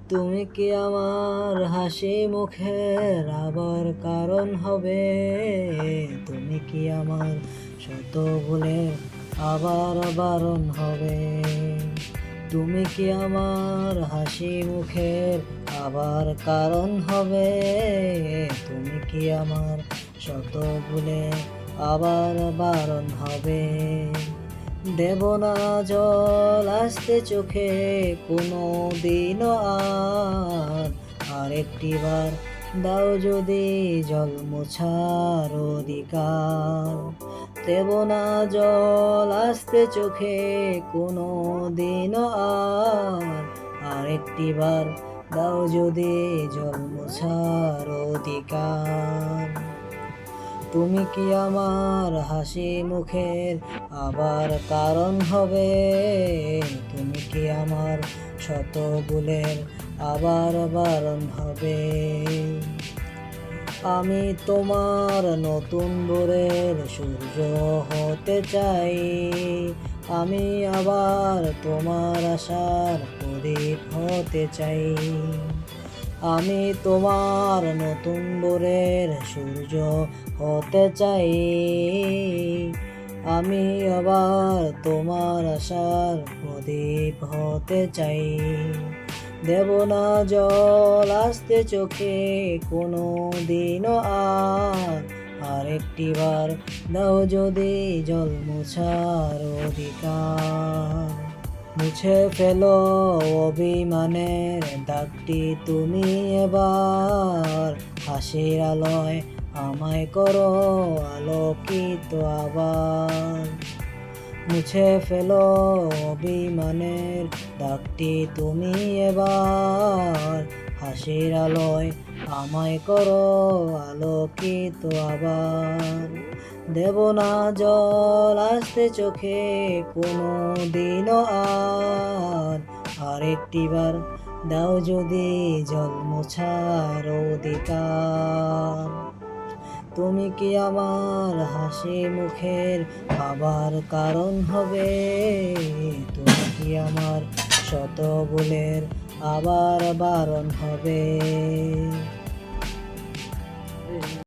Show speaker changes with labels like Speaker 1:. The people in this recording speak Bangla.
Speaker 1: তুমি কি আমার হাসি মুখের আবার কারণ হবে? তুমি কি আমার শত ভুলের আবার বারণ হবে? তুমি কি আমার হাসি মুখের আবার কারণ হবে? তুমি কি আমার শত ভুলের আবার বারণ হবে? দেব না জল আসতে চোখে কোনো দিনও আরেকটি বার দাও যদি জল মোছার অধিকার। দেব না জল আসতে চোখে কোনো দিনও আরেকটি বার দাও যদি জল মোছার অধিকার। তুমি কি আমার হাসি মুখের আবার কারণ হবে? তুমি কি আমার শত ভুলের আবার বারণ হবে? আমি তোমার নতুন ভোরের সূর্য হতে চাই। আমি আবার তোমার আশার প্রদীপ হতে চাই। আমি তোমার নতুন ভোরের সূর্য হতে চাই। আমি আবার তোমার আশার প্রদীপ হতে চাই। দেব না জল আসতে চোখে কোনো দিনও আরেকটি বার দাও যদি জল মোছার অধিকার। মুছে ফেলো অভিমানের দাগটি তুমি এবার। হাসির আলোয় আমায় করো আলোকিত আবার। মুছে ফেলো অভিমানের দাগটি তুমি এবার। হাসির আলোয় আমায় করো আলোকিত আবার। দেব না জল আসতে চোখে কোনো দিনও আরেকটি বার দাও যদি জল মোছার অধিকার। তুমি কি আমার হাসি মুখের আবার কারণ হবে? তুমি কি আমার শত ভুলের আবার বারণ হবে?